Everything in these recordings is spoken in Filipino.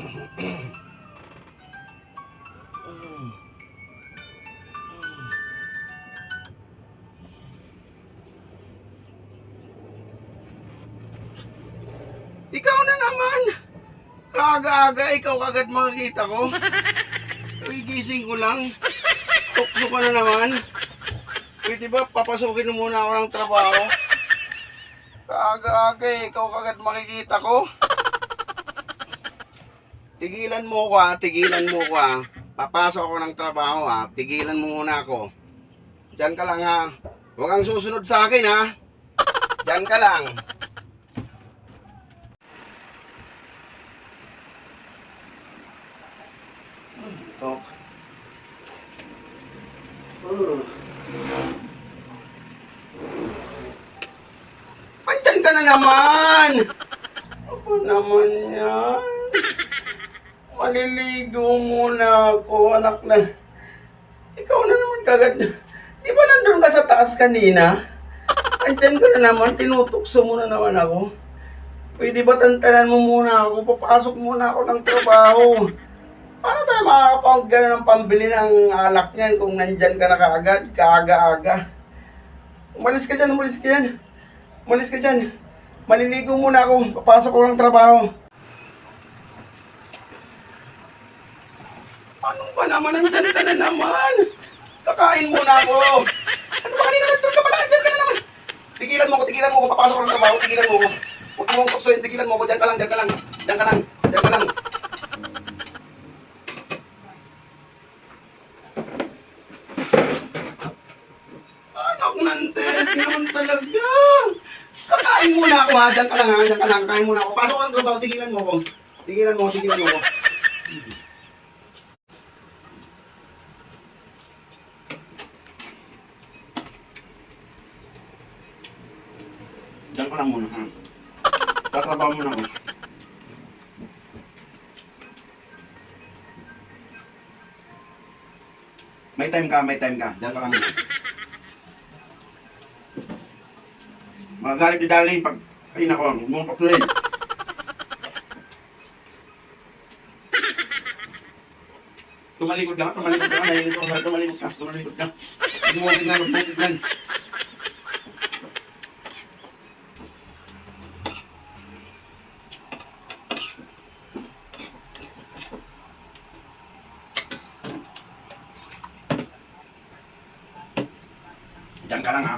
Ikaw na naman. Kaga-aga, ikaw agad makikita ko. Gigising ko lang. Tukso ka na naman. Pwede ba papasukin mo muna ako ng trabaho? Kaga-aga, ikaw agad makikita ko. Tigilan mo ko ha, tigilan mo ko ha. Papasok ako ng trabaho ha, tigilan mo muna ako. Diyan ka lang ha. Huwag kang susunod sa akin ha. Diyan ka lang. Tok. Andyan ka na naman. Ano naman yan? Maliligo muna ako, anak na. Ikaw na naman kagad. Di ba nandun ka sa taas kanina? Andyan ka na naman, tinutukso mo na naman ako. Pwede ba tantanan mo muna ako? Papasok muna ako ng trabaho. Paano tayo makakapag-gana ng pambili ng alak niyan kung nandyan ka na kaagad, kaaga-aga? Umalis ka dyan, umalis ka dyan. Umalis ka dyan. Maliligo muna ako, papasok ko ng trabaho. Ano ba naman, nandyan ka na naman? Kakain muna ako. Ano ba kanina nandun ka pala, nandyan ka na naman. Tigilan mo ko, papasok ko ng trabaho, tigilan mo ko. Huwag mo kong tuksoin, tigilan mo ko, dyan ka lang, dyan ka lang. Dyan ka lang, dyan ka lang. Nantes, naman talaga. Kakain muna ako ha, dyan ka lang ha, dyan ka lang, kain muna ako. Pasok ang trabaho, tigilan mo ko. Tigilan mo ko. Dyan ka lang muna ha. Tatrabaho muna ako. May time ka, dyan ka lang muna. Magalit ni Darling pag kain ako, huwag mong pakuloyin. Tumalikod ka, nahihingin ko sa tumalikod ka. Bumukid na. Diyan ka lang ha.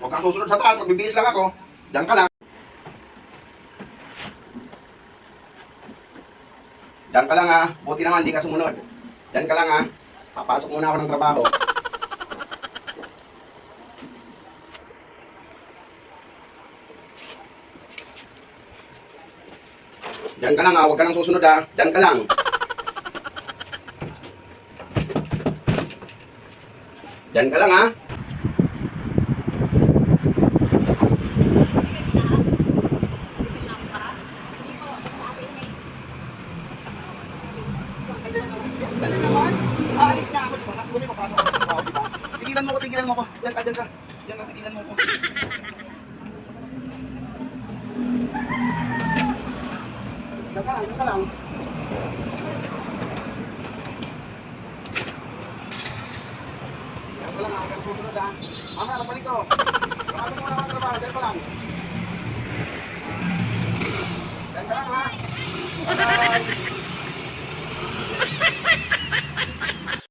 Huwag kang susunod sa taas, magbibihis lang ako. Diyan ka lang. Diyan ka lang ha. Buti naman, hindi ka sumunod. Diyan ka lang ha. Papasok muna ako ng trabaho. Diyan ka lang ha. Huwag ka nang susunod ha. Diyan ka lang. Diyan ka lang ha. Ano naman? Aalis na ako, di ba? Sakto niya papasok ako sa trabaho, di ba? Tigilan mo ko. Diyan ka. Diyan ka, tigilan mo ko. Diyan ka lang. Diyan ka lang, hanggang susunod ha. Mamaya, kapalik ko. Pasok mo na ang trabaho, diyan ka lang.